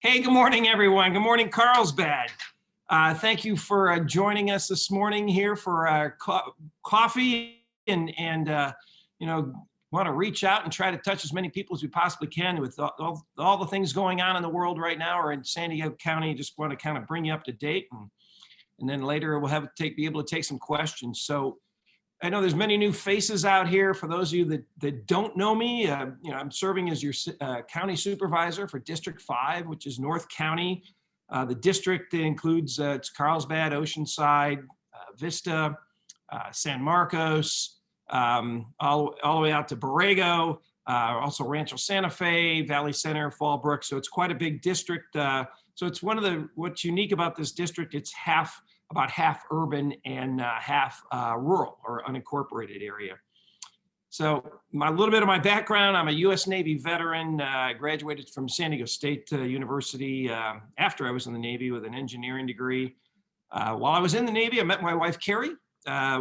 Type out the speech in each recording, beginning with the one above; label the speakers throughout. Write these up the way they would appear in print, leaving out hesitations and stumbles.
Speaker 1: Hey, good morning, everyone. Good morning, Carlsbad. Thank you for joining us this morning here for coffee and want to reach out and try to touch as many people as we possibly can with all the things going on in the world right now or in San Diego County. Just want to kind of bring you up to date, and then later we'll be able to take some questions. So I know there's many new faces out here. For those of you that don't know me, I'm serving as your county supervisor for District 5, which is North County. The district includes it's Carlsbad, Oceanside, Vista, San Marcos, all the way out to Borrego, also Rancho Santa Fe, Valley Center, Fallbrook. So it's quite a big district. So it's what's unique about this district, it's about half urban and half rural or unincorporated area. So a little bit of my background, I'm a US Navy veteran. I graduated from San Diego State University after I was in the Navy with an engineering degree. While I was in the Navy, I met my wife, Carrie.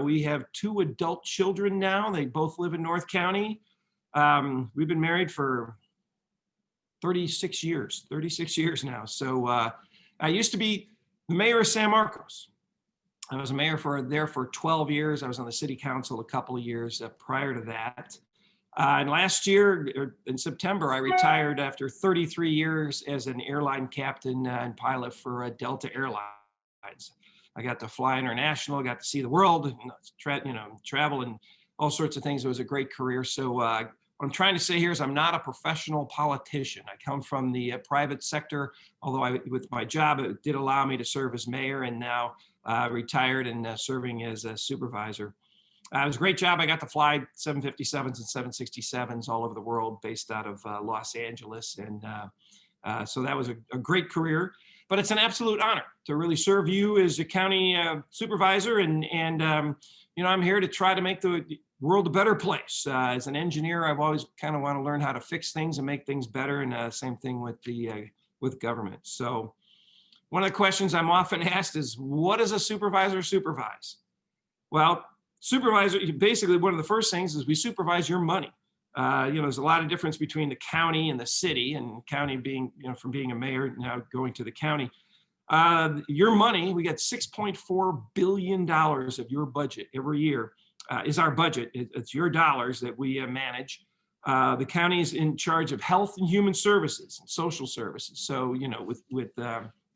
Speaker 1: We have 2 adult children now. They both live in North County. We've been married for 36 years now. So I used to be the mayor of San Marcos. I was a mayor there for 12 years. I was on the city council a couple of years prior to that. And last year, in September, I retired after 33 years as an airline captain and pilot for Delta Airlines. I got to fly international, got to see the world, travel and all sorts of things. It was a great career. So what I'm trying to say here is I'm not a professional politician. I come from the private sector, although with my job, it did allow me to serve as mayor, and now retired and serving as a supervisor. It was a great job. I got to fly 757s and 767s all over the world based out of Los Angeles. And so that was a great career, but it's an absolute honor to really serve you as a county supervisor. And I'm here to try to make the world a better place. As an engineer, I've always kind of want to learn how to fix things and make things better. And same thing with government. So one of the questions I'm often asked is, what does a supervisor supervise? Well, supervisor, basically one of the first things is we supervise your money. There's a lot of difference between the county and the city, and county being, from being a mayor now going to the county. Your money, we get $6.4 billion of your budget every year is our budget. It's your dollars that we manage. The county is in charge of health and human services and social services. So, with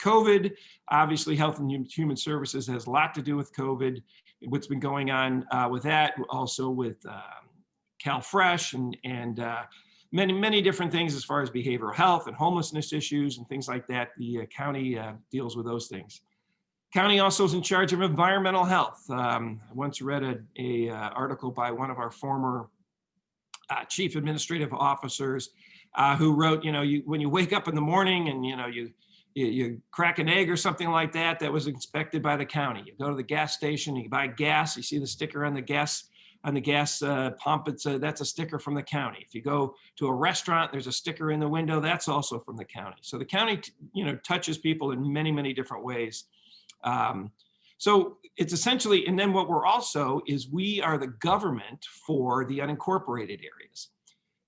Speaker 1: COVID, obviously health and human services has a lot to do with COVID, what's been going on with that, also with CalFresh and many different things as far as behavioral health and homelessness issues and things like that. The county deals with those things. County also is in charge of environmental health. I once read a article by one of our former chief administrative officers who wrote, when you wake up in the morning and, you crack an egg or something like that, that was inspected by the county. You go to the gas station, you buy gas, you see the sticker on the gas pump, that's a sticker from the county. If you go to a restaurant, there's a sticker in the window, that's also from the county. So the county, touches people in many different ways. So it's essentially, and then what we're also is we are the government for the unincorporated areas.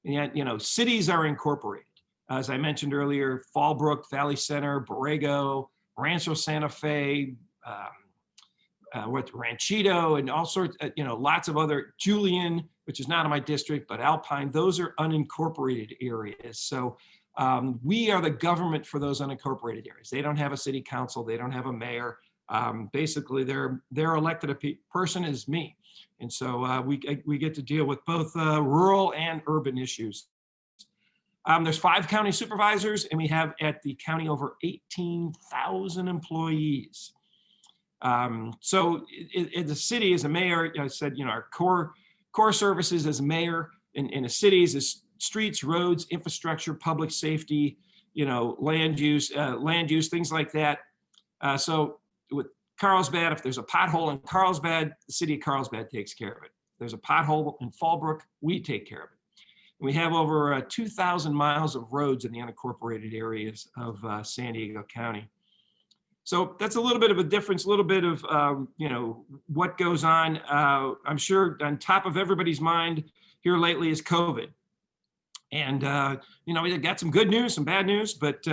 Speaker 1: And yet, cities are incorporated. As I mentioned earlier, Fallbrook, Valley Center, Borrego, Rancho Santa Fe, Ranchito, and all sorts, lots of other, Julian, which is not in my district, but Alpine, those are unincorporated areas. So we are the government for those unincorporated areas. They don't have a city council, they don't have a mayor. Basically, their elected person is me. And so we get to deal with both rural and urban issues. There's 5 county supervisors, and we have at the county over 18,000 employees. So in the city, as a mayor, I said, our core services as a mayor in a city is streets, roads, infrastructure, public safety, land use, things like that. So with Carlsbad, if there's a pothole in Carlsbad, the city of Carlsbad takes care of it. If there's a pothole in Fallbrook, we take care of it. We have over 2,000 miles of roads in the unincorporated areas of San Diego County. So that's a little bit of a difference, a little bit of, what goes on. I'm sure on top of everybody's mind here lately is COVID. And, we got some good news, some bad news, but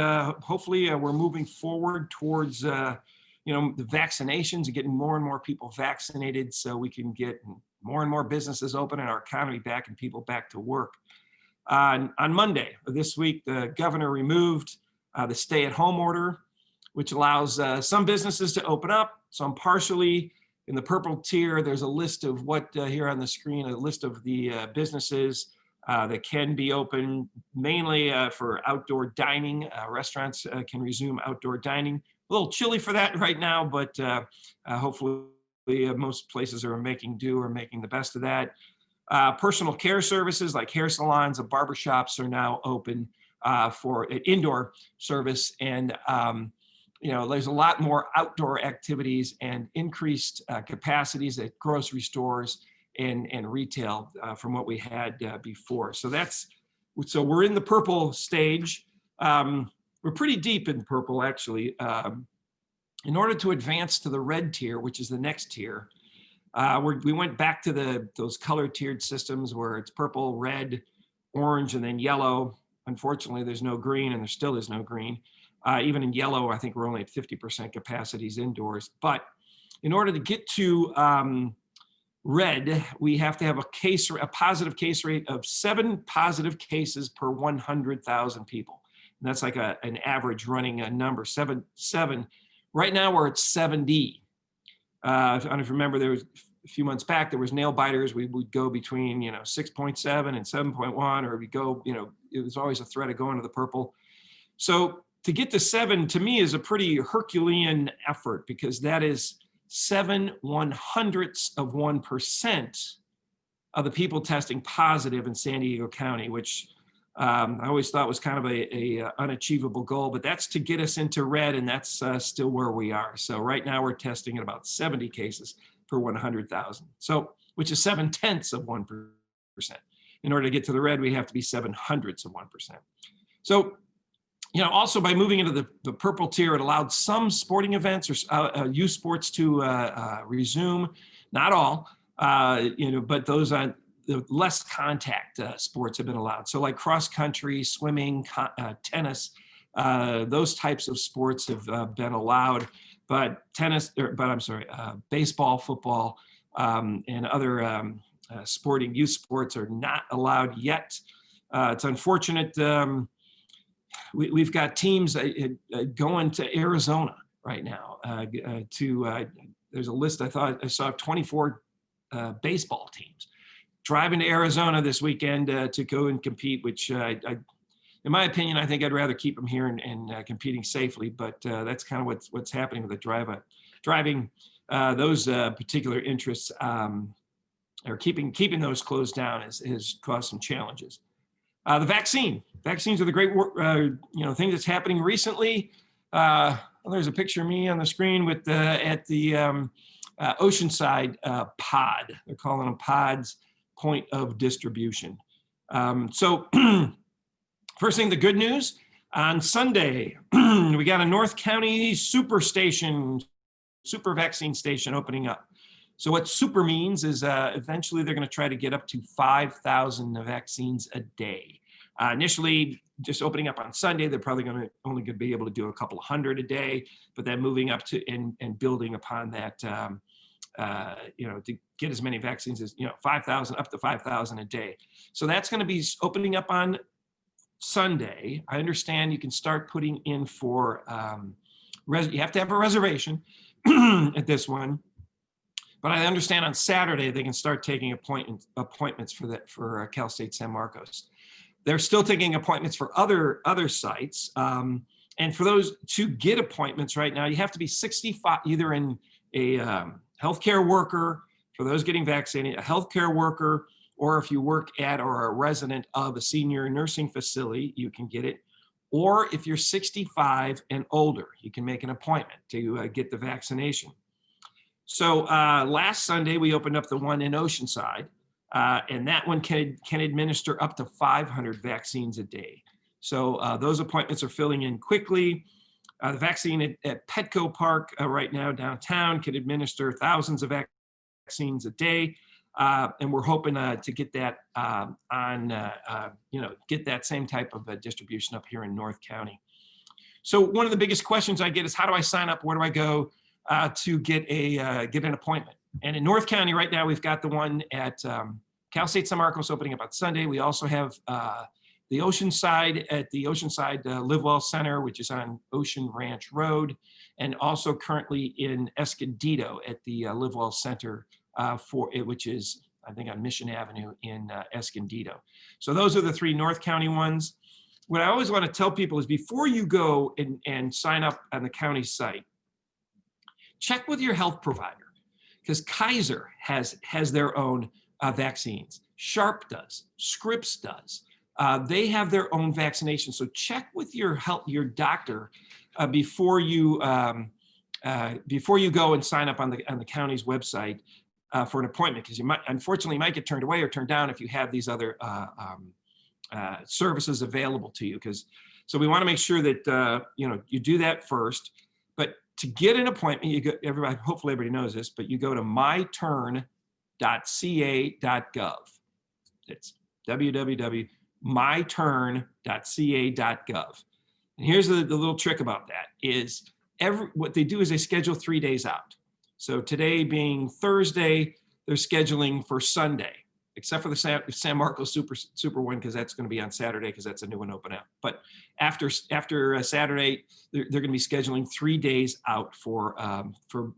Speaker 1: hopefully we're moving forward towards, the vaccinations and getting more and more people vaccinated so we can get more and more businesses open and our economy back and people back to work. On Monday of this week, the governor removed the stay-at-home order, which allows some businesses to open up, some partially. In the purple tier, there's a list of what, here on the screen, a list of the businesses that can be open, mainly for outdoor dining. Restaurants can resume outdoor dining. A little chilly for that right now, but hopefully most places are making do or making the best of that. Personal care services like hair salons and barbershops are now open for indoor service. And there's a lot more outdoor activities and increased capacities at grocery stores and retail from what we had before. So we're in the purple stage. We're pretty deep in purple, actually. In order to advance to the red tier, which is the next tier, we went back to those color tiered systems where it's purple, red, orange, and then yellow. Unfortunately, there's no green, and there still is no green. Even in yellow, I think we're only at 50% capacities indoors. But in order to get to red, we have to have a positive case rate of 7 positive cases per 100,000 people. And that's like an average running number, 7. Right now we're at 70. I don't know if you remember, there was a few months back, there was nail biters. We would go between 6.7 and 7.1, or we go, it was always a threat of going to the purple. So to get to 7, to me, is a pretty Herculean effort, because that is 0.07% of the people testing positive in San Diego County, which I always thought was kind of a unachievable goal, but that's to get us into red, and that's still where we are. So right now we're testing at about 70 cases per 100,000. So, which is 0.7%. In order to get to the red, we have to be 0.07%. So, also by moving into the purple tier, it allowed some sporting events or youth sports to resume. Not all, but those the less contact sports have been allowed. So like cross country, swimming, tennis, those types of sports have been allowed. But baseball, football, and other youth sports are not allowed yet. It's unfortunate. We've got teams going to Arizona right now. There's a list, I saw 24 baseball teams driving to Arizona this weekend to go and compete, which in my opinion, I think I'd rather keep them here and competing safely. But that's kind of what's happening with the driving. Those particular interests or keeping those closed down has caused some challenges. The vaccines are the great thing that's happening recently. There's a picture of me on the screen with at the Oceanside pod. They're calling them pods, point of distribution. So first thing, the good news. On Sunday, we got a North County super vaccine station opening up. So what super means is eventually they're going to try to get up to 5,000 vaccines a day. Initially, just opening up on Sunday, they're probably only going to be able to do a couple of hundred a day, but then moving up to and building upon that, to get as many vaccines as 5,000 up to 5,000 a day. So that's going to be opening up on Sunday. I understand you can start putting in for you have to have a reservation at this one. But I understand on Saturday they can start taking appointments for Cal State San Marcos. They're still taking appointments for other sites, and for those to get appointments right now, you have to be 65, either in a healthcare worker for those getting vaccinated, a healthcare worker, or if you work at or are a resident of a senior nursing facility, you can get it. Or if you're 65 and older, you can make an appointment to get the vaccination. So last Sunday, we opened up the one in Oceanside, and that one can administer up to 500 vaccines a day. So those appointments are filling in quickly. The vaccine at Petco Park right now downtown can administer thousands of vaccines a day. And we're hoping to get that get that same type of distribution up here in North County. So one of the biggest questions I get is, how do I sign up? Where do I go to get an appointment? And in North County right now, we've got the one at Cal State San Marcos opening up on Sunday. We also have the Oceanside at the Oceanside Livewell Center, which is on Ocean Ranch Road, and also currently in Escondido at the Livewell Center which is, I think, on Mission Avenue in Escondido. So those are the 3 North County ones. What I always want to tell people is, before you go and sign up on the county site, check with your health provider, because Kaiser has their own vaccines. Sharp does. Scripps does. They have their own vaccination. So check with your doctor before you go and sign up on the county's website for an appointment, because you might get turned away or turned down if you have these other services available to you. So we want to make sure that you do that first. But to get an appointment, hopefully everybody knows this, but you go to myturn.ca.gov. It's www.myturn.ca.gov. And here's the little trick about that is, what they do is they schedule 3 days out. So today being Thursday, they're scheduling for Sunday, except for the San Marcos Super one, because that's going to be on Saturday, because that's a new one open up. But after Saturday, they're going to be scheduling 3 days out for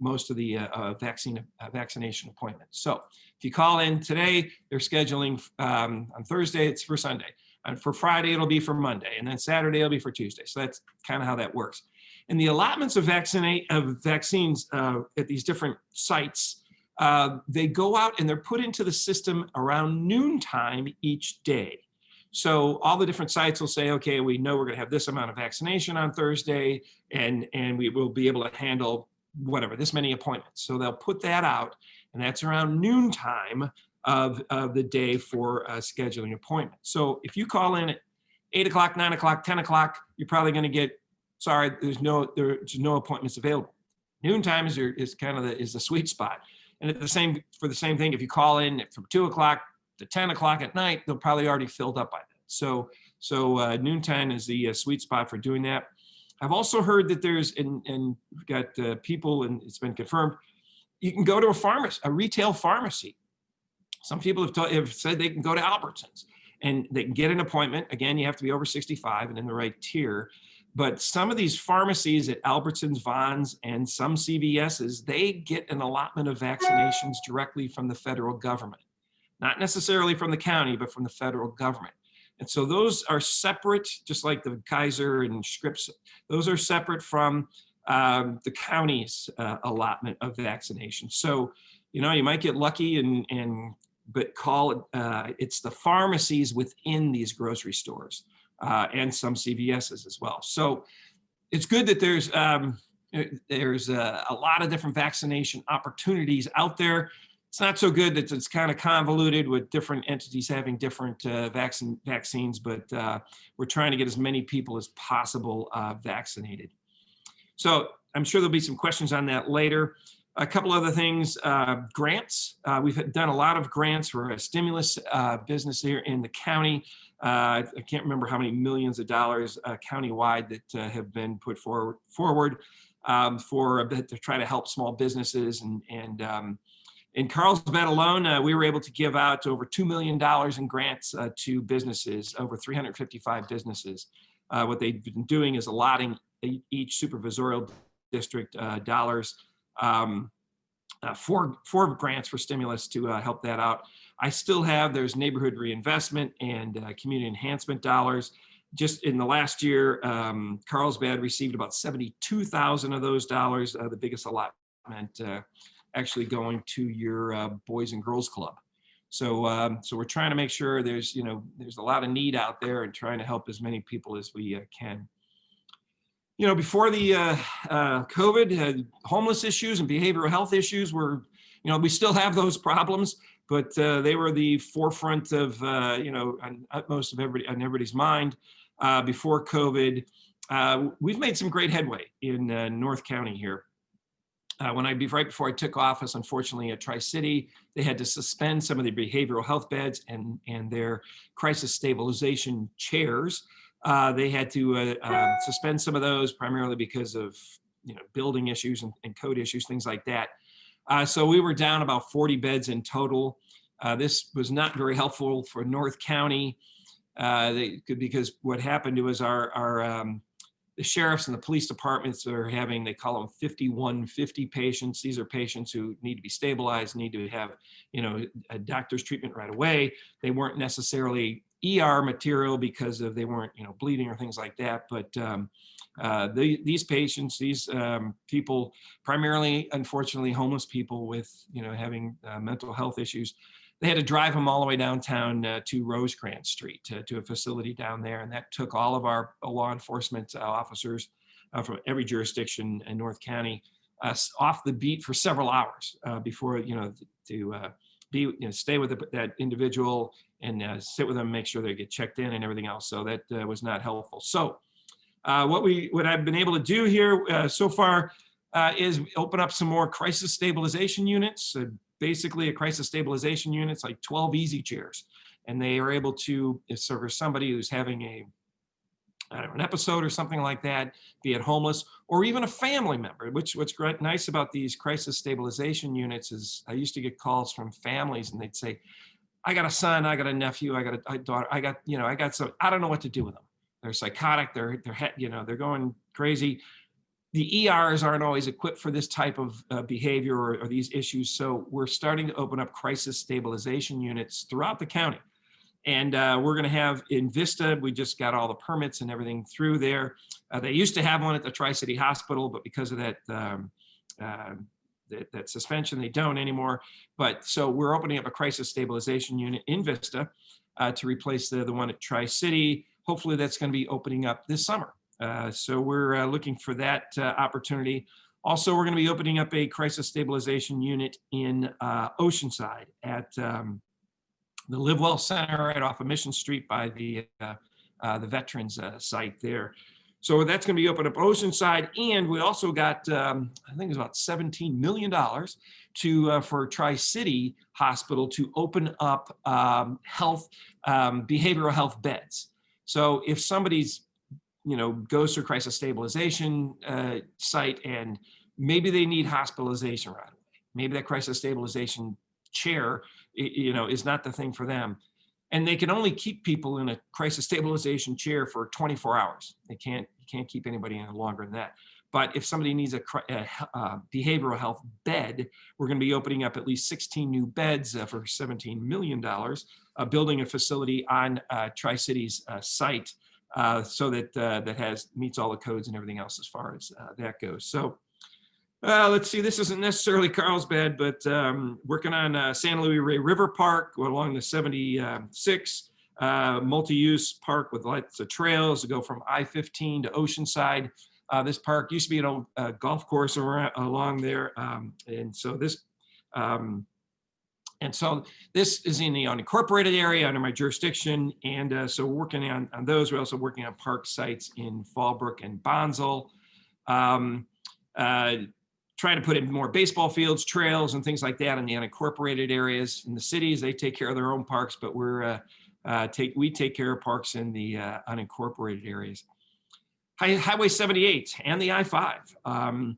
Speaker 1: most of the vaccination appointments. So if you call in today, they're scheduling on Thursday, it's for Sunday. And for Friday, it'll be for Monday. And then Saturday, it'll be for Tuesday. So that's kind of how that works. And the allotments of vaccines at these different sites, they go out and they're put into the system around noontime each day. So all the different sites will say, okay, we know we're going to have this amount of vaccination on Thursday, and we will be able to handle whatever, this many appointments. So they'll put that out, and that's around noontime of the day for scheduling appointments. So if you call in at 8 o'clock, 9 o'clock, 10 o'clock, you're probably going to get, sorry, there's no appointments available. Noontime is the sweet spot. And for the same thing, if you call in from 2 o'clock to 10 o'clock at night, they'll probably already filled up by then. So noontime is the sweet spot for doing that. I've also heard that there's, and we've got people, and it's been confirmed, you can go to a retail pharmacy. Some people have said they can go to Albertsons and they can get an appointment. Again, you have to be over 65 and in the right tier. But some of these pharmacies at Albertsons, Vons, and some CVS's, they get an allotment of vaccinations directly from the federal government. Not necessarily from the county, but from the federal government. And so those are separate, just like the Kaiser and Scripps, those are separate from the county's allotment of vaccination. So, you might get lucky but call it's the pharmacies within these grocery stores. And some CVS's as well. So it's good that there's a lot of different vaccination opportunities out there. It's not so good that it's kind of convoluted with different entities having different vaccines, but we're trying to get as many people as possible vaccinated. So I'm sure there'll be some questions on that later. A couple other things, grants. We've done a lot of grants for a stimulus business here in the county. I can't remember how many millions of dollars countywide that have been put forward to try to help small businesses. And in Carlsbad alone, we were able to give out over $2 million in grants to businesses, over 355 businesses. What they've been doing is allotting each supervisorial district dollars for grants for stimulus to help that out. I still have, there's neighborhood reinvestment and community enhancement dollars. Just in the last year, Carlsbad received about 72,000 of those dollars, the biggest allotment actually going to your Boys and Girls Club. So we're trying to make sure there's a lot of need out there and trying to help as many people as we can. Before the COVID, homeless issues and behavioral health issues were, we still have those problems, but they were the forefront of, on utmost of everybody's mind before COVID. We've made some great headway in North County here. right before I took office, unfortunately at Tri-City, they had to suspend some of the behavioral health beds and their crisis stabilization chairs. They had to suspend some of those primarily because of building issues and code issues, things like that. So we were down about 40 beds in total. This was not very helpful for North County because what happened was the sheriffs and the police departments are having, they call them 5150 patients. These are patients who need to be stabilized, need to have, a doctor's treatment right away. They weren't necessarily ER material because they weren't, bleeding or things like that. But these patients, these people, primarily, unfortunately, homeless people with, having mental health issues, they had to drive them all the way downtown to Rosecrans Street to a facility down there. And that took all of our law enforcement officers from every jurisdiction in North County off the beat for several hours before, to stay with that individual and sit with them, make sure they get checked in and everything else. So that was not helpful. So what I've been able to do here so far is open up some more crisis stabilization units. Basically, a crisis stabilization unit's like 12 easy chairs, and they are able to, for somebody who's having an episode or something like that, be it homeless or even a family member. What's nice about these crisis stabilization units is I used to get calls from families, and they'd say, "I got a son, I got a nephew, I got a daughter, I got some. I don't know what to do with them. They're psychotic. They're going crazy." The ERs aren't always equipped for this type of behavior or these issues. So we're starting to open up crisis stabilization units throughout the county. And we're going to have in Vista, we just got all the permits and everything through there. They used to have one at the Tri-City Hospital, but because of that suspension, they don't anymore. But so we're opening up a crisis stabilization unit in Vista to replace the one at Tri-City. Hopefully that's going to be opening up this summer. So we're looking for that opportunity. Also, we're going to be opening up a crisis stabilization unit in Oceanside at the Live Well Center right off of Mission Street by the Veterans site there. So that's going to be open up Oceanside, and we also got I think it's about $17 million for Tri-City Hospital to open up behavioral health beds. So if somebody's goes through crisis stabilization site and maybe they need hospitalization right away. Maybe that crisis stabilization chair, is not the thing for them. And they can only keep people in a crisis stabilization chair for 24 hours. You can't keep anybody in longer than that. But if somebody needs a behavioral health bed, we're going to be opening up at least 16 new beds for $17 million, building a facility on Tri-City's site. So that meets all the codes and everything else as far as that goes. So let's see, this isn't necessarily Carlsbad, but working on San Luis Rey River Park along the 76, multi-use park with lots of trails to go from I-15 to Oceanside. This park used to be an old golf course along there. And so this is in the unincorporated area under my jurisdiction. And so we're working on those. We're also working on park sites in Fallbrook and Bonsall. Trying to put in more baseball fields, trails, and things like that in the unincorporated areas. In the cities, they take care of their own parks, but we take care of parks in the unincorporated areas. Highway 78 and the I-5.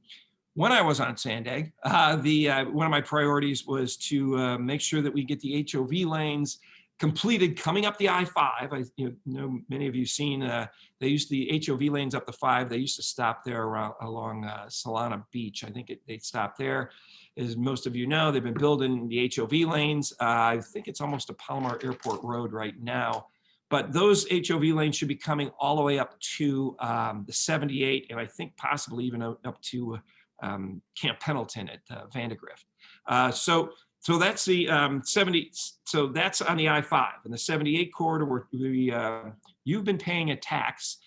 Speaker 1: When I was on Sandag, one of my priorities was to make sure that we get the HOV lanes completed coming up the I-5. Many of you seen, they used the HOV lanes up the 5. They used to stop there along Solana Beach. I think they stopped there. As most of you know, they've been building the HOV lanes. I think it's almost to Palomar Airport Road right now. But those HOV lanes should be coming all the way up to the 78, and I think possibly even up to Camp Pendleton at Vandegrift. So that's the 70. So that's on the I-5 and the 78 corridor. You've been paying a tax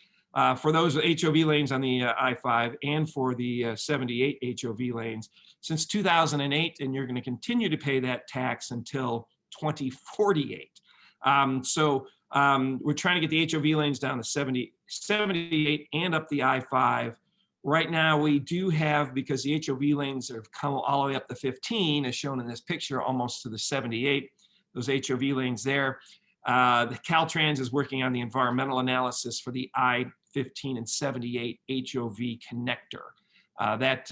Speaker 1: for those HOV lanes on the I-5 and for the 78 HOV lanes since 2008, and you're going to continue to pay that tax until 2048. We're trying to get the HOV lanes down to 78 and up the I-5. Right now, we do have, because the HOV lanes have come all the way up to 15, as shown in this picture, almost to the 78, those HOV lanes there. The Caltrans is working on the environmental analysis for the I-15 and 78 HOV connector. That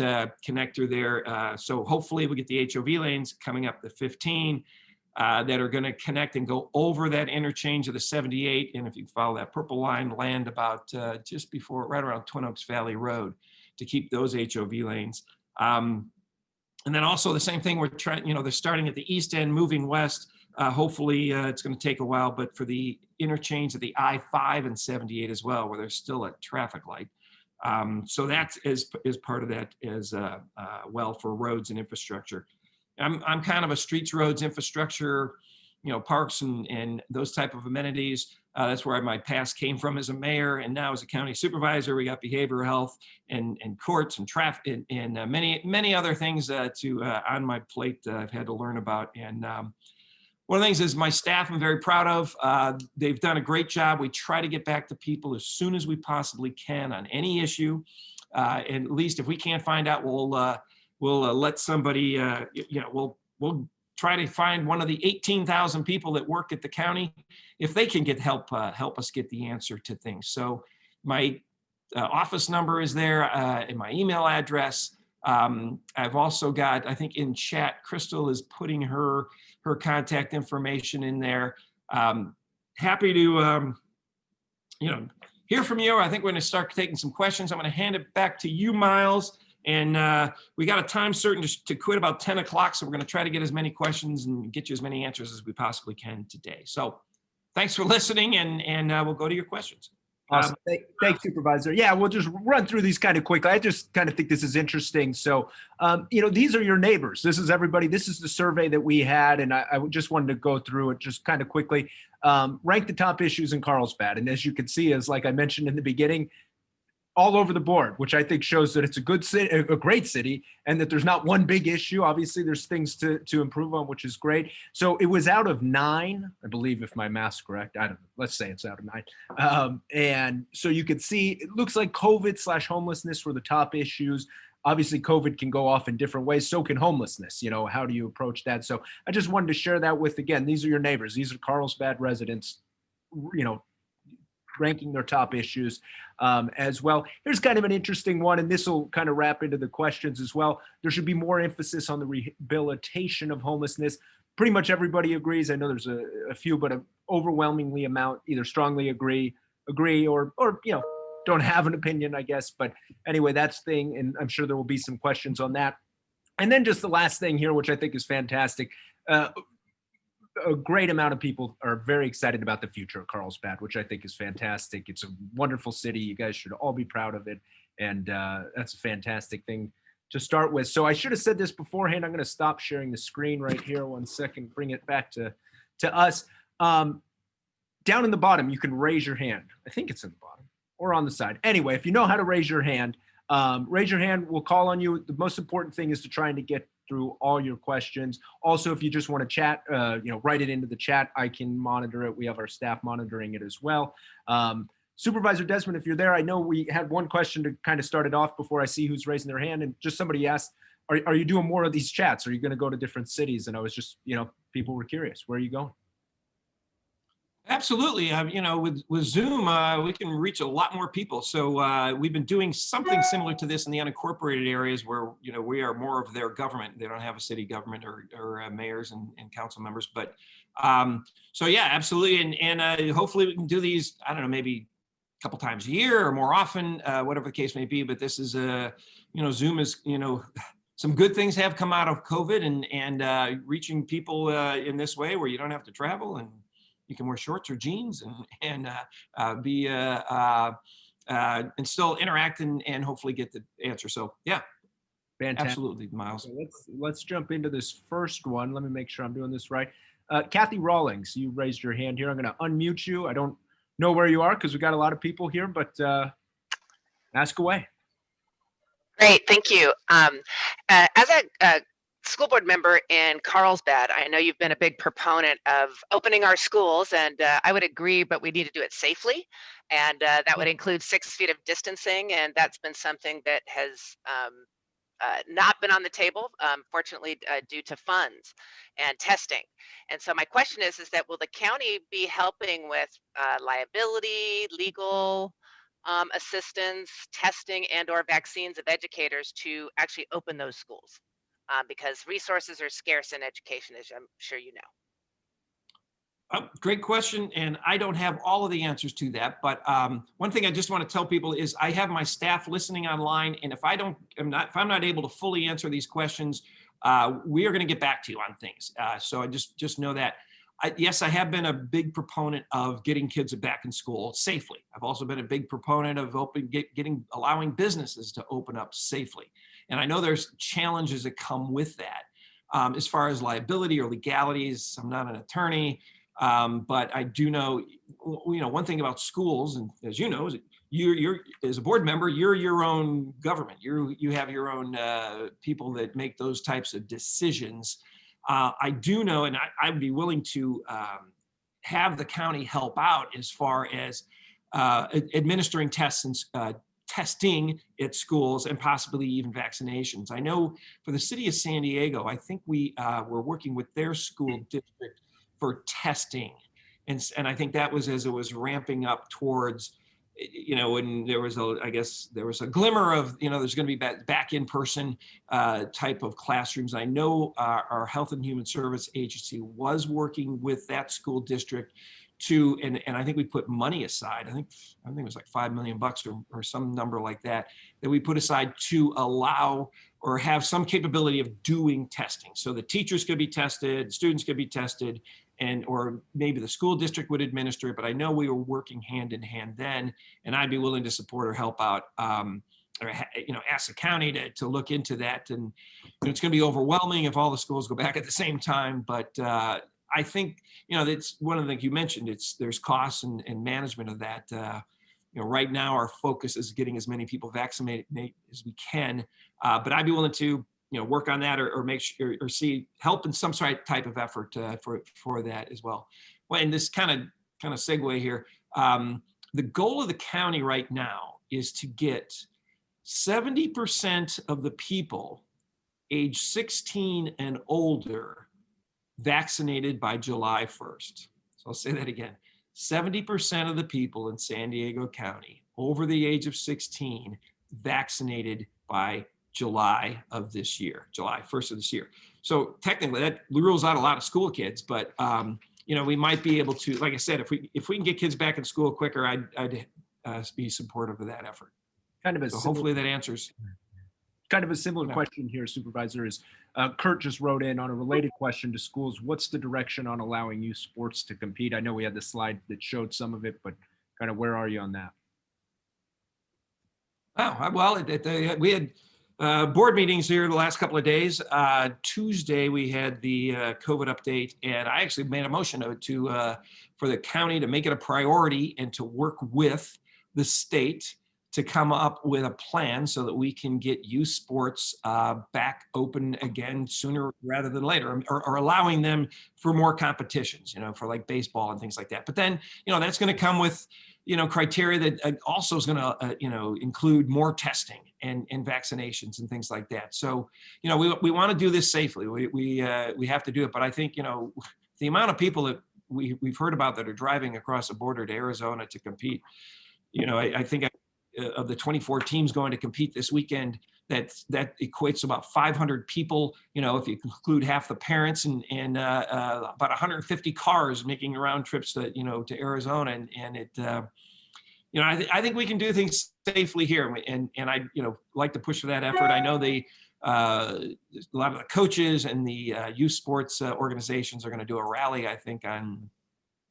Speaker 1: connector there, so hopefully we'll get the HOV lanes coming up to 15 that are going to connect and go over that interchange of the 78. And if you follow that purple line, land about just before, right around Twin Oaks Valley Road, to keep those HOV lanes. And then also the same thing, we're trying, they're starting at the east end, moving west. Hopefully it's going to take a while, but for the interchange of the I-5 and 78 as well, where there's still a traffic light. So that is part of that as well for roads and infrastructure. I'm kind of a streets, roads, infrastructure, parks and those type of amenities. That's where my past came from as a mayor, and now as a county supervisor, we got behavioral health and courts and traffic and many other things on my plate I've had to learn about. And one of the things is my staff I'm very proud of. They've done a great job. We try to get back to people as soon as we possibly can on any issue. And at least if we can't find out, we'll let somebody, we'll try to find one of the 18,000 people that work at the county, if they can get help us get the answer to things. So my office number is there and my email address. I've also got, I think in chat, Crystal is putting her contact information in there. Happy to, hear from you. I think we're going to start taking some questions. I'm going to hand it back to you, Miles. And we got a time certain to quit about 10 o'clock. So we're going to try to get as many questions and get you as many answers as we possibly can today. So thanks for listening, and we'll go to your questions.
Speaker 2: Awesome. Thanks, Supervisor. Yeah, we'll just run through these kind of quickly. I just kind of think this is interesting. So, these are your neighbors. This is everybody. This is the survey that we had, and I just wanted to go through it just kind of quickly. Rank the top issues in Carlsbad. And as you can see, as like I mentioned in the beginning, all over the board, which I think shows that it's a good city, a great city, and that there's not one big issue. Obviously, there's things to improve on, which is great. So it was out of 9, I believe, if my math's correct. I don't know. Let's say it's out of 9. And so you could see, it looks like COVID/homelessness were the top issues. Obviously, COVID can go off in different ways. So can homelessness. How do you approach that? So I just wanted to share that with, again, these are your neighbors. These are Carlsbad residents, ranking their top issues as well. Here's kind of an interesting one, and this will kind of wrap into the questions as well. There should be more emphasis on the rehabilitation of homelessness. Pretty much everybody agrees. I know there's a few, but an overwhelmingly amount either strongly agree, or don't have an opinion, I guess. But anyway, that's thing, and I'm sure there will be some questions on that. And then just the last thing here, which I think is fantastic. A great amount of people are very excited about the future of Carlsbad, which I think is fantastic. It's a wonderful city. You guys should all be proud of it. And that's a fantastic thing to start with. So I should have said this beforehand. I'm going to stop sharing the screen right here. 1 second, bring it back to us. Down in the bottom, you can raise your hand. I think it's in the bottom or on the side. Anyway, if you know how to raise your hand, we'll call on you. The most important thing is to try and get through all your questions. Also, if you just want to chat, write it into the chat. I can monitor it. We have our staff monitoring it as well. Supervisor Desmond, if you're there, I know we had one question to kind of start it off before I see who's raising their hand. And just somebody asked, are you doing more of these chats? Are you going to go to different cities? And I was just, people were curious. Where are you going?
Speaker 1: Absolutely. With Zoom, we can reach a lot more people. So we've been doing something similar to this in the unincorporated areas where, we are more of their government. They don't have a city government or mayors and council members. But so, yeah, absolutely. And hopefully we can do these, I don't know, maybe a couple times a year or more often, whatever the case may be. But this is, Zoom is, some good things have come out of COVID and reaching people in this way where you don't have to travel and you can wear shorts or jeans and still interact and hopefully get the answer. So yeah, fantastic. Absolutely, Miles.
Speaker 2: So let's jump into this first one. Let me make sure I'm doing this right. Kathy Rawlings, you raised your hand here. I'm going to unmute you. I don't know where you are because we got a lot of people here, but ask away.
Speaker 3: Great, thank you. As a school board member in Carlsbad, I know you've been a big proponent of opening our schools, and I would agree, but we need to do it safely. And that would include 6 feet of distancing, and that's been something that has not been on the table, fortunately, due to funds and testing. And so my question is that will the county be helping with liability, legal assistance, testing, and/or vaccines of educators to actually open those schools? Because resources are scarce in education, as I'm sure you know.
Speaker 1: Great question, and I don't have all of the answers to that. But one thing I just want to tell people is I have my staff listening online, and if I'm not able to fully answer these questions, we are going to get back to you on things. So I just know that. Yes, I have been a big proponent of getting kids back in school safely. I've also been a big proponent of allowing businesses to open up safely, and I know there's challenges that come with that. As far as liability or legalities, I'm not an attorney. But I do know, one thing about schools, and as you know, is you're as a board member, you're your own government. You have your own people that make those types of decisions. I do know, and I'd be willing to have the county help out as far as administering tests and testing at schools and possibly even vaccinations. I know for the city of San Diego, I think we're working with their school district for testing. And I think that was as it was ramping up towards, when there was a glimmer of, there's going to be back in person type of classrooms. I know our Health and Human Service Agency was working with that school district and I think we put money aside. I think it was like $5 million or some number like that we put aside to allow or have some capability of doing testing. So the teachers could be tested, students could be tested, or maybe the school district would administer it. But I know we were working hand in hand then, and I'd be willing to support or help out, or ask the county to look into that. And it's going to be overwhelming if all the schools go back at the same time. But I think that's one of the things you mentioned. There's costs and management of that. Right now our focus is getting as many people vaccinated as we can. But I'd be willing to work on that or make sure or see help in some type of effort for that as well. Well, and this kind of segue here. The goal of the county right now is to get 70% of the people age 16 and older vaccinated by July 1st. So I'll say that again. 70% of the people in San Diego County over the age of 16 vaccinated by July of this year, July 1st of this year. So technically that rules out a lot of school kids, but we might be able to, like I said, if we can get kids back in school quicker, I'd be supportive of that effort. Hopefully that answers.
Speaker 2: Kind of a similar question here, Supervisor, is Kurt just wrote in on a related question to schools. What's the direction on allowing youth sports to compete? I know we had the slide that showed some of it, but kind of where are you on that?
Speaker 1: Oh, well, we had board meetings here the last couple of days. Tuesday, we had the COVID update, and I actually made a motion for the county to make it a priority and to work with the state to come up with a plan so that we can get youth sports back open again sooner rather than later, or allowing them for more competitions, for like baseball and things like that. But then, that's going to come with, criteria that also is going to, include more testing and vaccinations and things like that. So, we want to do this safely. We have to do it. But I think, the amount of people that we've heard about that are driving across the border to Arizona to compete, I think of the 24 teams going to compete this weekend, that equates to about 500 people, if you include half the parents and about 150 cars making round trips to Arizona. And it, I think we can do things safely here. And I, like to push for that effort. I know a lot of the coaches and the youth sports organizations are going to do a rally, I think, on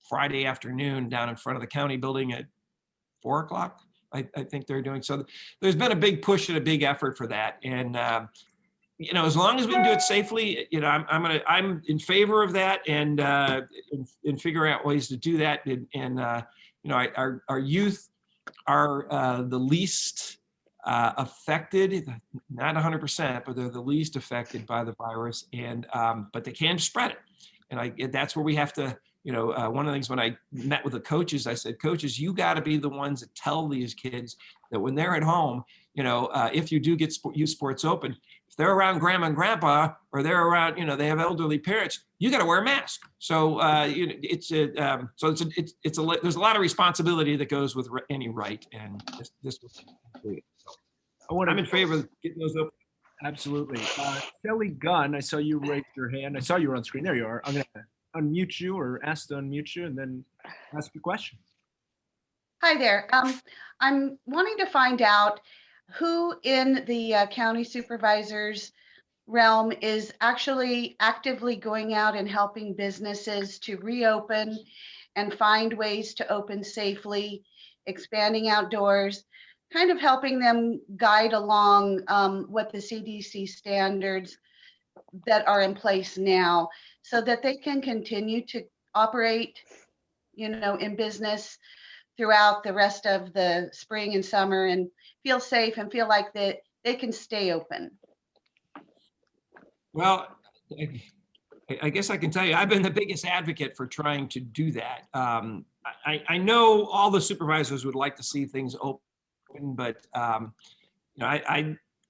Speaker 1: Friday afternoon down in front of the county building at 4:00. I think they're doing. So there's been a big push and a big effort for that. And, as long as we can do it safely, I'm in favor of that and figure out ways to do that. And our youth are the least affected. not 100%, but they're the least affected by the virus, and but they can spread it. And that's where we have to, one of the things when I met with the coaches, I said, coaches, you got to be the ones that tell these kids that when they're at home, if you do get youth sports open, if they're around grandma and grandpa, or they're around, they have elderly parents, you got to wear a mask. So there's a lot of responsibility that goes with any right, and this was included. So I'm in favor of getting those open.
Speaker 2: Absolutely. Shelly Gunn, I saw you raise your hand. I saw you were on screen. There you are. I'm going to unmute you, or ask to unmute you, and then ask your question.
Speaker 4: Hi there. I'm wanting to find out who in the county supervisor's realm is actually actively going out and helping businesses to reopen and find ways to open safely, expanding outdoors, kind of helping them guide along what the CDC standards that are in place now, so that they can continue to operate, in business throughout the rest of the spring and summer, and feel safe and feel like that they can stay open.
Speaker 1: Well, I guess I can tell you, I've been the biggest advocate for trying to do that. I know all the supervisors would like to see things open, but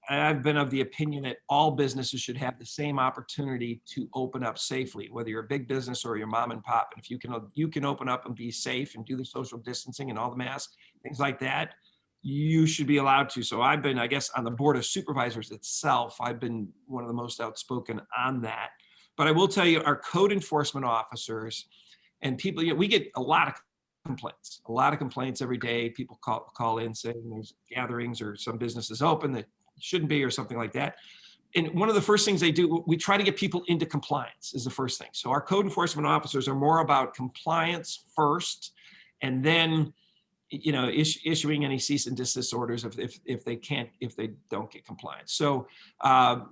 Speaker 1: I've been of the opinion that all businesses should have the same opportunity to open up safely, whether you're a big business or you're mom and pop. And if you can open up and be safe and do the social distancing and all the masks, things like that, you should be allowed to. So I've been, I guess, on the board of supervisors itself, I've been one of the most outspoken on that. But I will tell you, our code enforcement officers and people, we get a lot of complaints every day. People call in saying there's gatherings or some businesses open that shouldn't be, or something like that. And one of the first things they do, we try to get people into compliance is the first thing. So our code enforcement officers are more about compliance first, and then, issuing any cease and desist orders if they don't get compliance. So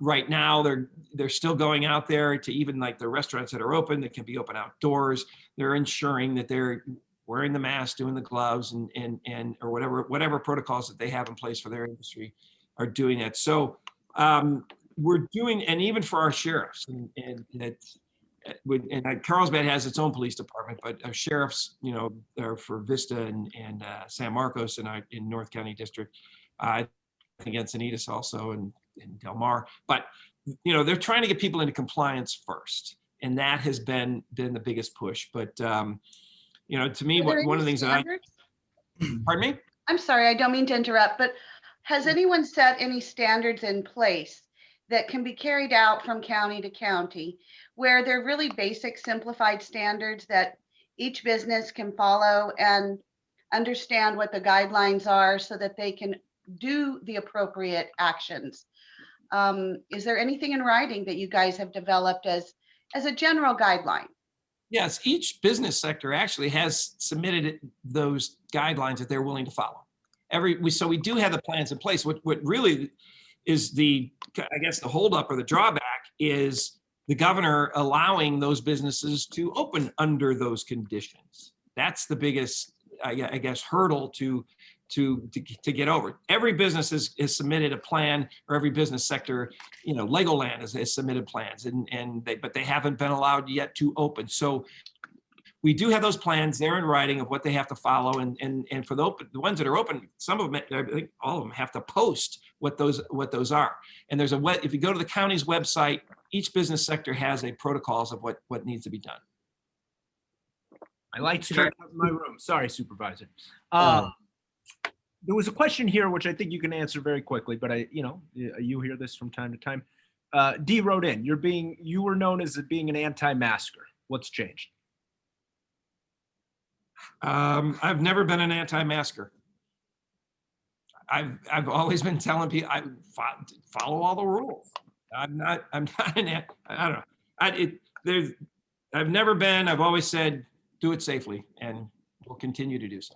Speaker 1: right now they're still going out there to, even like the restaurants that are open, that can be open outdoors. They're ensuring that they're wearing the mask, doing the gloves, and or whatever protocols that they have in place for their industry are doing that. So we're doing, and even for our sheriffs, and Carlsbad has its own police department, but our sheriffs, are for Vista and San Marcos in North County District, I think Encinitas also, and Del Mar. But they're trying to get people into compliance first, and that has been the biggest push. But to me, one of the things
Speaker 4: standards?
Speaker 1: Pardon me?
Speaker 4: I'm sorry, I don't mean to interrupt, but has anyone set any standards in place that can be carried out from county to county, where they're really basic, simplified standards that each business can follow and understand what the guidelines are, so that they can do the appropriate actions? Is there anything in writing that you guys have developed as a general guideline?
Speaker 1: Yes, each business sector actually has submitted those guidelines that they're willing to follow. So we do have the plans in place. What really is the holdup or the drawback is the governor allowing those businesses to open under those conditions. That's the biggest, hurdle to get over. Every business has submitted a plan, or every business sector, Legoland has submitted plans, but they haven't been allowed yet to open. So we do have those plans there in writing of what they have to follow, and for the ones that are open, some of them, I think all of them, have to post what those are. And there's if you go to the county's website, each business sector has a protocols of what needs to be done.
Speaker 2: My lights turned out in my room. Sorry, Supervisor. There was a question here which I think you can answer very quickly, but you hear this from time to time. D wrote in, you were known as being an anti-masker. What's changed?
Speaker 1: I've never been an anti-masker. I've always been telling people I follow all the rules. I'm not I don't know. I've never been. I've always said do it safely, and we'll continue to do so.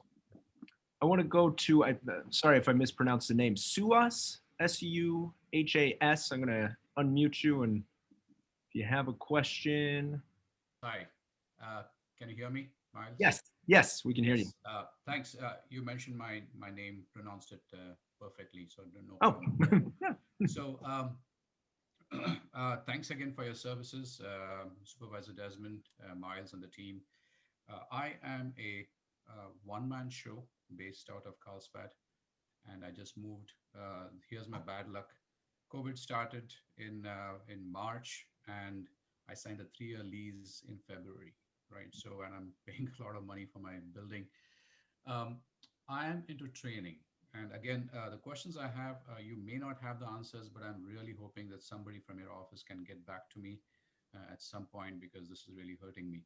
Speaker 2: I want to go to, sorry if I mispronounced the name, Suhas, S-U-H-A-S. I'm going to unmute you, and if you have a question.
Speaker 5: Hi, can you hear me, Miles?
Speaker 2: Yes, we can hear you.
Speaker 5: Thanks. You mentioned my name, pronounced it perfectly, so no
Speaker 2: Oh,
Speaker 5: problem.
Speaker 2: yeah.
Speaker 5: So thanks again for your services, Supervisor Desmond, Miles, and the team. I am a one-man show based out of Carlsbad, and I just moved. Here's my bad luck. COVID started in March, and I signed a 3-year lease in February, right? So, and I'm paying a lot of money for my building. Um, I am into training. And again, the questions I have, you may not have the answers, but I'm really hoping that somebody from your office can get back to me at some point because this is really hurting me.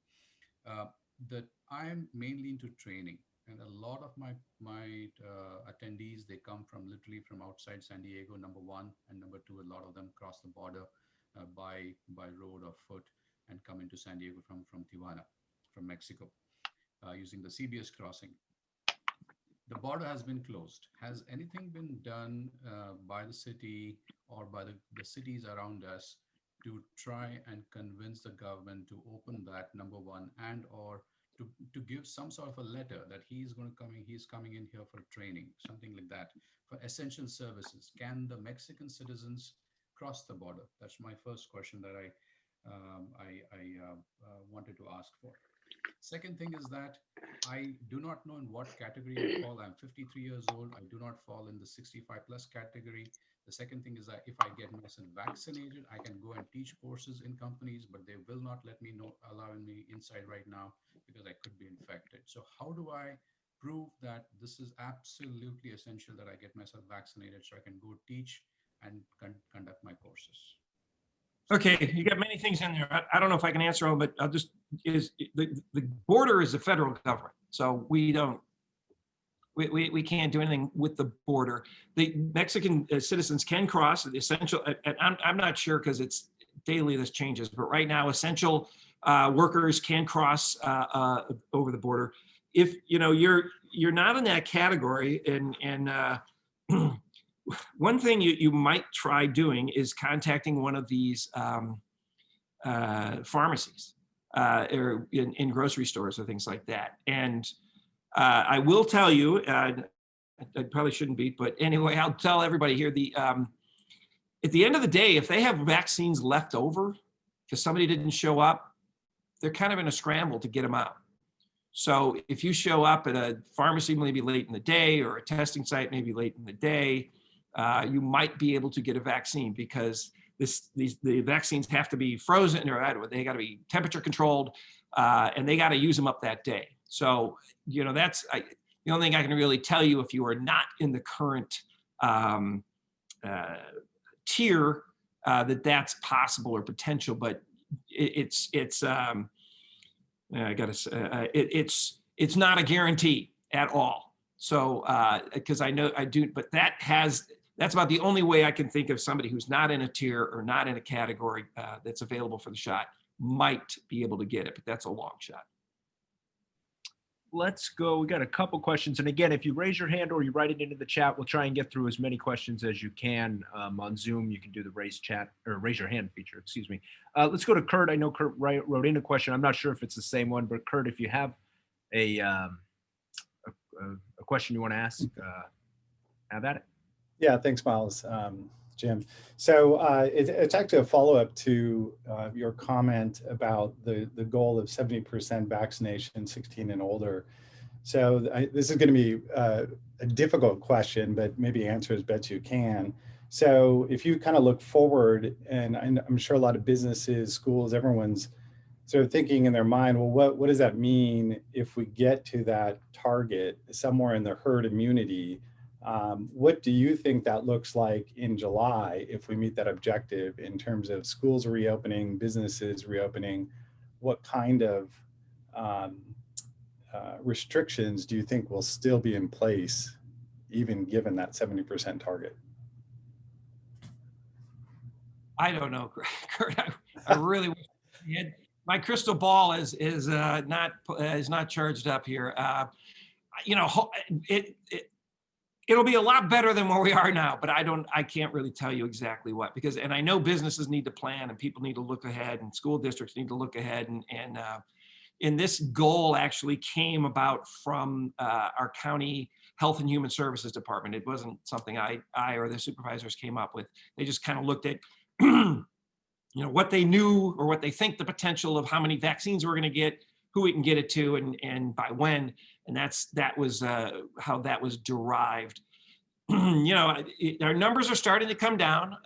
Speaker 5: Uh, that I am mainly into training, and a lot of my attendees, they come from literally from outside San Diego. Number one, and number two, a lot of them cross the border by road or foot and come into San Diego from Tijuana, from Mexico, using the CBS crossing. The border has been closed. Has anything been done by the city or by the cities around us to try and convince the government to open that, number one, and or to give some sort of a letter that he's coming in here for training, something like that, for essential services? Can the Mexican citizens cross the border? That's my first question that I wanted to ask for. Second thing is that I do not know in what category I fall. I'm 53 years old. I do not fall in the 65 plus category. The second thing is that if I get myself vaccinated, I can go and teach courses in companies, but they will not let me know, allowing me inside right now because I could be infected. So how do I prove that this is absolutely essential that I get myself vaccinated so I can go teach and conduct my courses?
Speaker 1: Okay, you got many things in there. I don't know if I can answer all, but I'll just, the border is the federal government. So we can't do anything with the border. The Mexican citizens can cross the essential, and I'm not sure because it's daily this changes, but right now essential workers can cross over the border. If you're not in that category, and one thing you might try doing is contacting one of these pharmacies or in grocery stores or things like that. And I will tell you, I probably shouldn't be, but anyway, I'll tell everybody here, at the end of the day, if they have vaccines left over because somebody didn't show up, they're kind of in a scramble to get them out. So if you show up at a pharmacy maybe late in the day or a testing site maybe late in the day, you might be able to get a vaccine because the vaccines have to be frozen, or they got to be temperature controlled, and they got to use them up that day. So that's the only thing I can really tell you if you are not in the current tier, that's possible or potential, but it's not a guarantee at all. So because I know I do, but that's about the only way I can think of somebody who's not in a tier or not in a category that's available for the shot might be able to get it, but that's a long shot.
Speaker 2: Let's go. We got a couple questions. And again, if you raise your hand or you write it into the chat, we'll try and get through as many questions as you can. On Zoom, you can do the raise your hand feature, excuse me. Let's go to Kurt. I know Kurt wrote in a question. I'm not sure if it's the same one, but Kurt, if you have a question you want to ask, have at it.
Speaker 6: Yeah, thanks, Miles, Jim. So it's actually a follow-up to your comment about the goal of 70% vaccination, 16 and older. So this is going to be a difficult question, but maybe answer as best you can. So if you kind of look forward, and I'm sure a lot of businesses, schools, everyone's sort of thinking in their mind, well, what does that mean if we get to that target somewhere in the herd immunity? What do you think that looks like in July if we meet that objective in terms of schools reopening, businesses reopening? What kind of restrictions do you think will still be in place, even given that 70% target?
Speaker 1: I don't know, Kurt. I really wish I had. My crystal ball is not charged up here. It'll be a lot better than where we are now, but I can't really tell you exactly what, and I know businesses need to plan and people need to look ahead and school districts need to look ahead. And this goal actually came about from our county Health and Human Services Department. It wasn't something I or the supervisors came up with. They just kind of looked at what they knew or what they think the potential of how many vaccines we're going to get, who we can get it to, and by when. And that was how that was derived. Our numbers are starting to come down.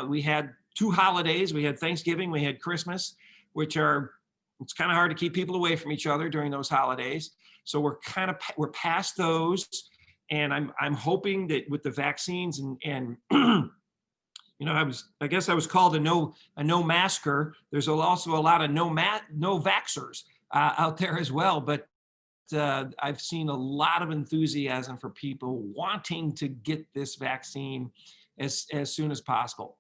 Speaker 1: We had 2 holidays. We had Thanksgiving, we had Christmas, it's kind of hard to keep people away from each other during those holidays. So we're past those. And I'm hoping that with the vaccines and I guess I was called a no masker. There's also a lot of no vaxxers out there as well. But I've seen a lot of enthusiasm for people wanting to get this vaccine as soon as possible.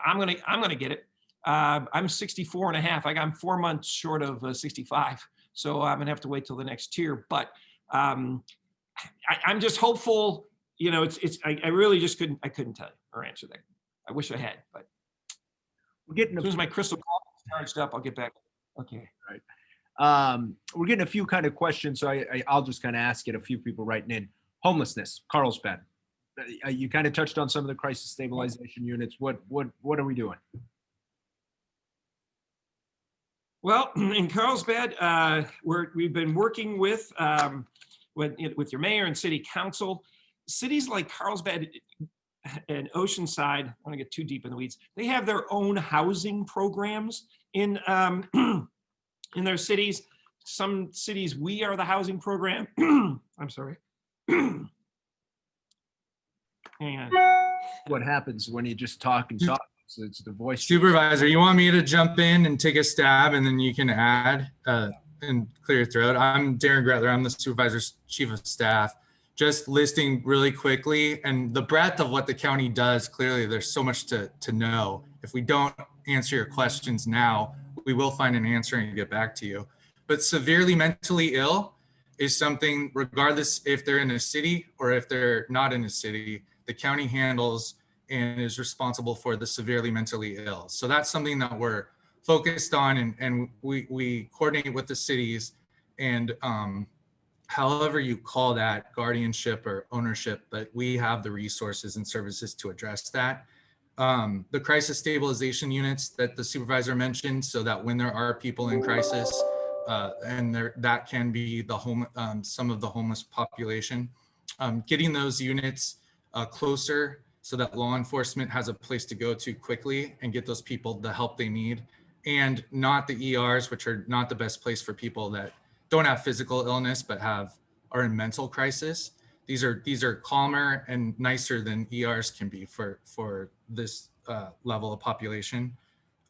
Speaker 1: I'm gonna get it. I'm 64 and a half. I'm 4 months short of 65. So I'm gonna have to wait till the next tier. But I'm just hopeful. I really just couldn't tell you or answer that. I wish I had, but
Speaker 2: we're getting
Speaker 1: as soon as my crystal ball is charged up, I'll get back. Okay.
Speaker 2: Right. We're getting a few kind of questions, so I'll just kind of ask it. A few people writing in. Homelessness, Carlsbad. You kind of touched on some of the crisis stabilization units. What are we doing?
Speaker 1: Well, in Carlsbad, we've been working with your mayor and city council. Cities like Carlsbad and Oceanside, I don't want to get too deep in the weeds, they have their own housing programs in their cities. Some cities, we are the housing program. I'm sorry. Hang on.
Speaker 2: What happens when you just talk and talk? So it's the voice.
Speaker 7: Supervisor, you want me to jump in and take a stab and then you can add and clear your throat? I'm Darren Gretler. I'm the supervisor's chief of staff. Just listing really quickly and the breadth of what the county does. Clearly, there's so much to know. If we don't answer your questions now, we will find an answer and get back to you. But severely mentally ill is something, regardless if they're in a city or if they're not in a city, the county handles and is responsible for the severely mentally ill. So that's something that we're focused on, and we coordinate with the cities and however you call that, guardianship or ownership, but we have the resources and services to address that. The crisis stabilization units that the supervisor mentioned, so that when there are people in crisis, and that can be the some of the homeless population, getting those units closer so that law enforcement has a place to go to quickly and get those people the help they need, and not the ERs, which are not the best place for people that don't have physical illness but are in mental crisis. These are calmer and nicer than ERs can be for this level of population.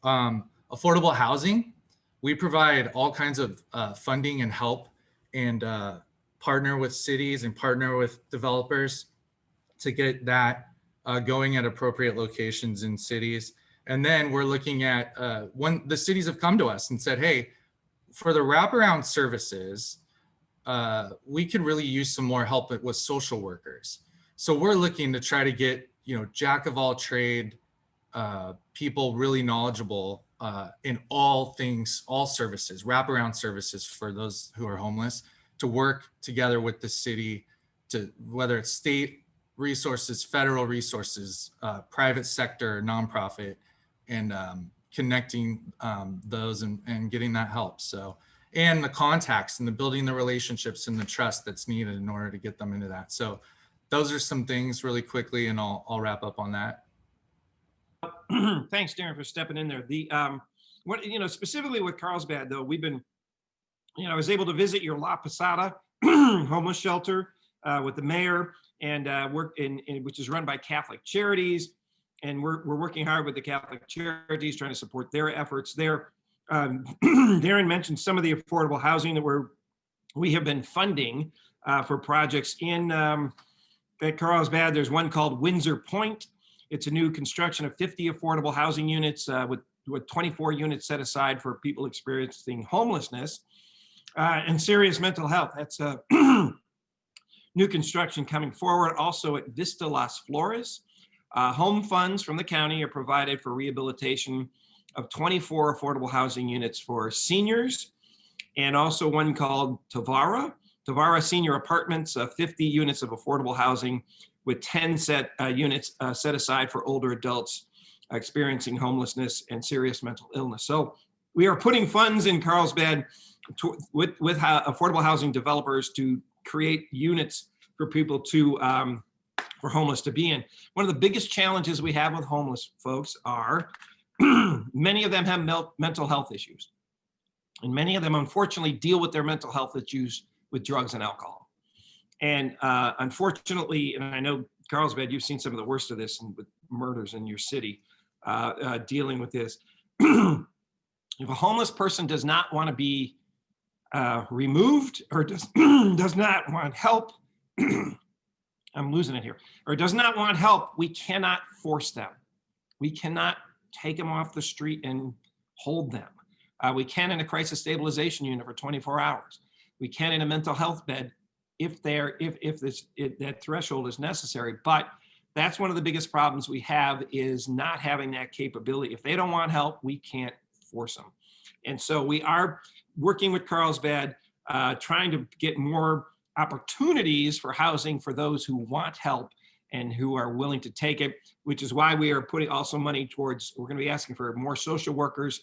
Speaker 7: Affordable housing, we provide all kinds of funding and help, and partner with cities and partner with developers to get that going at appropriate locations in cities. And then we're looking at when the cities have come to us and said, hey, for the wraparound services, we could really use some more help with social workers. So we're looking to try to get, jack of all trade people really knowledgeable in all things, all services, wraparound services for those who are homeless, to work together with the city to, whether it's state resources, federal resources, private sector, nonprofit, and connecting those and getting that help. So, and the contacts and the building the relationships and the trust that's needed in order to get them into that. So those are some things really quickly, and I'll wrap up on that.
Speaker 1: Thanks, Darren, for stepping in there. Specifically with Carlsbad, though, we've been, I was able to visit your La Posada homeless shelter with the mayor, and which is run by Catholic Charities. And we're working hard with the Catholic Charities, trying to support their efforts there. Darren mentioned some of the affordable housing that we have been funding for projects at Carlsbad. There's one called Windsor Point. It's a new construction of 50 affordable housing units with 24 units set aside for people experiencing homelessness and serious mental health. That's new construction coming forward. Also at Vista Las Flores, home funds from the county are provided for rehabilitation of 24 affordable housing units for seniors, and also one called Tavara, Tavara Senior Apartments, 50 units of affordable housing with 10 units set aside for older adults experiencing homelessness and serious mental illness. So we are putting funds in Carlsbad with affordable housing developers to create units for people to for homeless to be in. One of the biggest challenges we have with homeless folks are many of them have mental health issues. And many of them, unfortunately, deal with their mental health issues with drugs and alcohol. And unfortunately, and I know, Carlsbad, you've seen some of the worst of this with murders in your city, dealing with this. If a homeless person does not want to be removed or does not want help, I'm losing it here, or does not want help, we cannot force them. We cannot take them off the street and hold them. We can in a crisis stabilization unit for 24 hours. We can in a mental health bed if that threshold is necessary. But that's one of the biggest problems we have, is not having that capability. If they don't want help, we can't force them. And so we are working with Carlsbad, trying to get more opportunities for housing for those who want help and who are willing to take it, which is why we are putting also money towards, we're going to be asking for more social workers,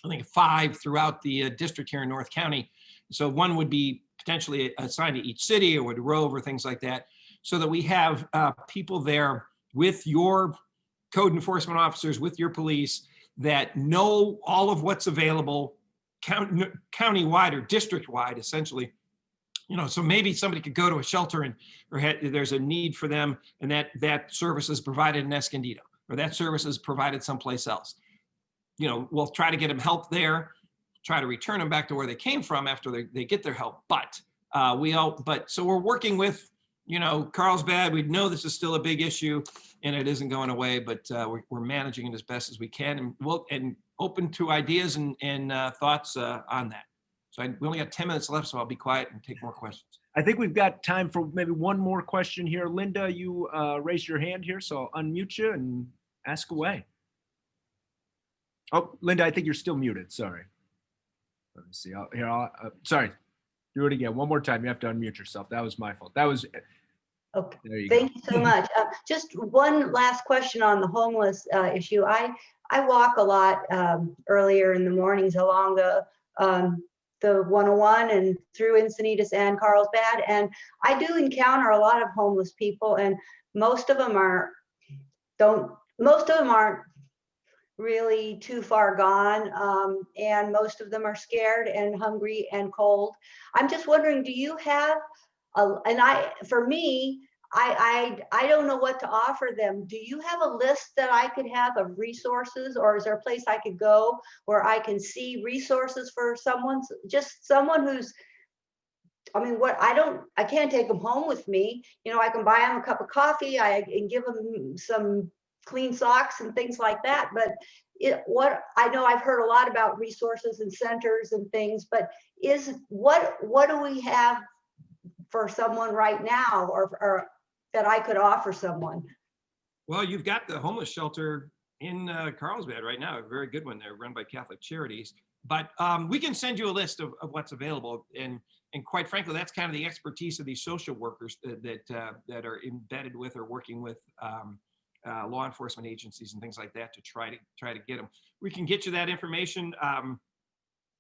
Speaker 1: I think 5 throughout the district here in North County. So one would be potentially assigned to each city or would rove or things like that, so that we have people there with your code enforcement officers, with your police, that know all of what's available county-wide or district-wide, essentially. So maybe somebody could go to a shelter and there's a need for them, and that service is provided in Escondido, or that service is provided someplace else. We'll try to get them help there, try to return them back to where they came from after they get their help. But so we're working with, Carlsbad. We know this is still a big issue and it isn't going away, but we're managing it as best as we can, and open to ideas and thoughts on that. So we only got 10 minutes left, so I'll be quiet and take more questions.
Speaker 2: I think we've got time for maybe one more question here. Linda, you raised your hand here, so I'll unmute you and ask away. Oh, Linda, I think you're still muted. Sorry. Let me see. Sorry. Do it again. One more time. You have to unmute yourself. That was my fault. That was.
Speaker 8: Okay.
Speaker 2: There you
Speaker 8: Thank
Speaker 2: go.
Speaker 8: you so much. Just one last question on the homeless issue. I walk a lot earlier in the mornings along the 101 and through Encinitas and Carlsbad, and I do encounter a lot of homeless people, and most of them aren't really too far gone, and most of them are scared and hungry and cold. I'm just wondering, do you have for me, I don't know what to offer them. Do you have a list that I could have of resources, or is there a place I could go where I can see resources for someone who's, I can't take them home with me. I can buy them a cup of coffee, I can give them some clean socks and things like that. But I know I've heard a lot about resources and centers and things, but what do we have for someone right now, or that I could offer someone?
Speaker 1: Well, you've got the homeless shelter in Carlsbad right now, a very good one there, run by Catholic Charities. But we can send you a list of what's available, and quite frankly, that's kind of the expertise of these social workers that are embedded with or working with law enforcement agencies and things like that to try to get them. We can get you that information.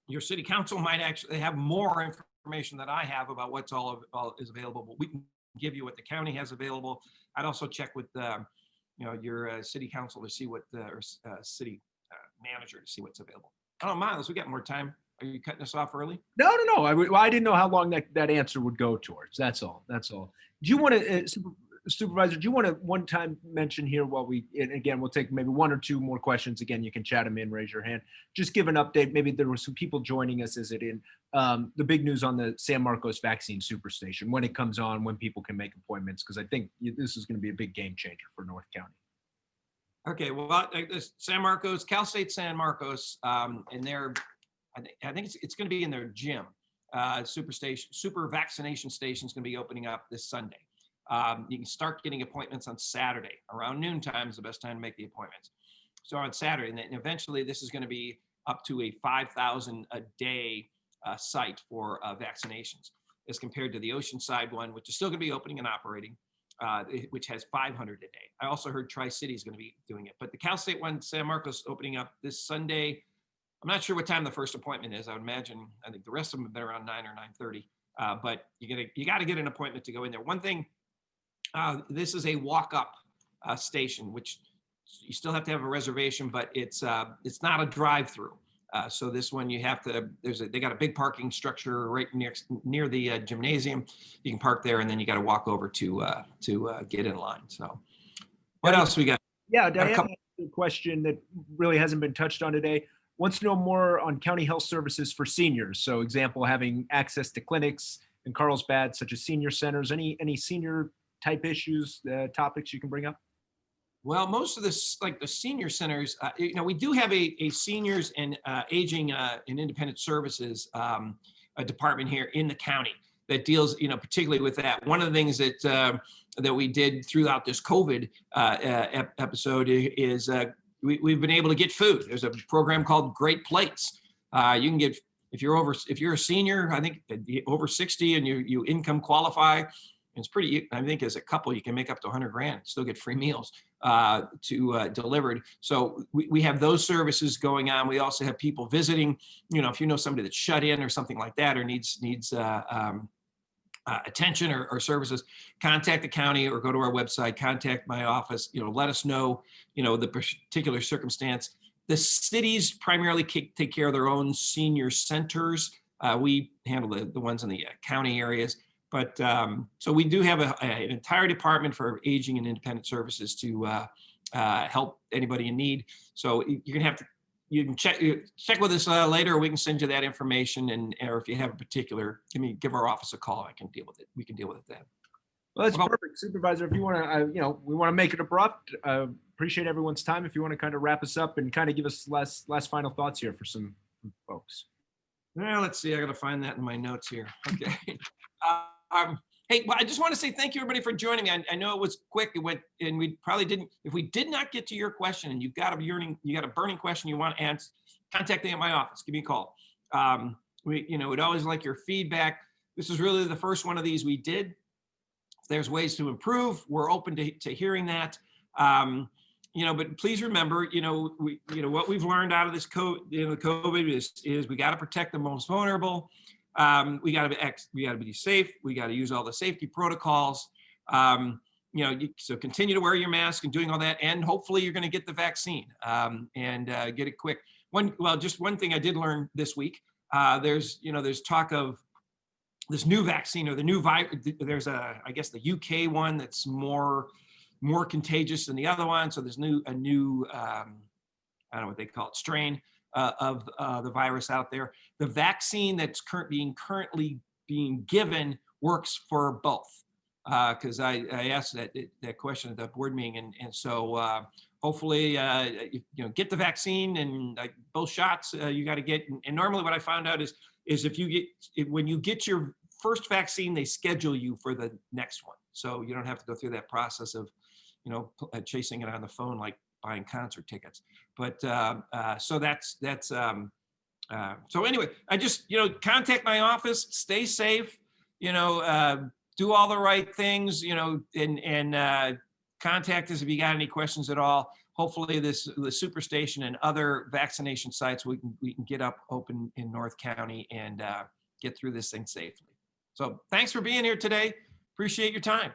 Speaker 1: Your city council might actually have more information than I have about what's all is available, but we can give you what the county has available. I'd also check with your city council to see what or city manager to see what's available. I don't know, Miles, we got more time. Are you cutting us off early?
Speaker 2: No. I didn't know how long that answer would go towards. That's all. Do you want to, Supervisor, do you want to one time mention here and again, we'll take maybe 1 or 2 more questions. Again, you can chat them in, raise your hand. Just give an update. Maybe there were some people joining us the big news on the San Marcos vaccine superstation, when it comes on, when people can make appointments, because I think this is going to be a big game changer for North County.
Speaker 1: Okay, well, San Marcos, Cal State San Marcos, and I think it's going to be in their gym. Super vaccination station is going to be opening up this Sunday. You can start getting appointments on Saturday. Around noontime is the best time to make the appointments. So on Saturday, and then eventually this is going to be up to a 5,000 a day site for vaccinations. as compared to the Oceanside one, which is still going to be opening and operating, which has 500 a day. I also heard Tri-City is going to be doing it, but the Cal State one, San Marcos, opening up this Sunday. I'm not sure what time the first appointment is. I would imagine, I think the rest of them have been around 9 or 9:30. But you got to get an appointment to go in there. One thing, this is a walk-up station, which you still have to have a reservation, but it's not a drive-through. So this one you have to. They got a big parking structure right near the gymnasium. You can park there, and then you got to walk over to get in line. So, what else we got?
Speaker 2: Yeah, Diane, asked a question that really hasn't been touched on today. Wants to know more on county health services for seniors. So, example, having access to clinics in Carlsbad, such as senior centers. Any senior type issues, topics you can bring up?
Speaker 1: Well, most of this, like the senior centers, we do have a seniors and aging and independent services a department here in the county that deals, particularly with that. One of the things that we did throughout this COVID episode is we've been able to get food. There's a program called Great Plates. You can get, if you're a senior, I think over 60 and you income qualify, it's pretty, I think as a couple, you can make up to 100 grand, still get free meals delivered. So we have those services going on. We also have people visiting, if you know somebody that's shut in or something like that, or needs attention or services, contact the county or go to our website, contact my office, let us know, the particular circumstance. The cities primarily take care of their own senior centers. We handle the ones in the county areas. But so we do have an entire department for aging and independent services to help anybody in need. So you can check with us later, or we can send you that information. Or if you have a particular, give our office a call. I can deal with it. We can deal with it then.
Speaker 2: Well, that's perfect, Supervisor. If you want to, we want to make it abrupt. Appreciate everyone's time. If you want to kind of wrap us up and kind of give us last final thoughts here for some folks.
Speaker 1: Well, let's see. I got to find that in my notes here. Okay. Hey, well, I just want to say thank you, everybody, for joining me. I know it was quick. It went, and we probably didn't. If we did not get to your question, and you got a burning question you want to answer, contact me at my office. Give me a call. We'd always like your feedback. This is really the first one of these we did. If there's ways to improve, we're open to hearing that. But please remember, what we've learned out of this COVID is we got to protect the most vulnerable. We got to be safe. We got to use all the safety protocols. So continue to wear your mask and doing all that, and hopefully you're going to get the vaccine and get it quick. Just one thing I did learn this week. There's talk of this new vaccine or the new virus. There's I guess the UK one that's more contagious than the other one. So there's a new I don't know what they call it, strain of the virus out there. The vaccine that's currently being given works for both. Because I asked that question at the board meeting, and so hopefully get the vaccine and both shots you got to get. And normally what I found out is when you get your first vaccine, they schedule you for the next one, so you don't have to go through that process of chasing it on the phone like buying concert tickets. But so that's so anyway, I just contact my office, stay safe, do all the right things, and contact us if you got any questions at all. Hopefully the Superstation and other vaccination sites we can get up open in North County and get through this thing safely. So thanks for being here today. Appreciate your time.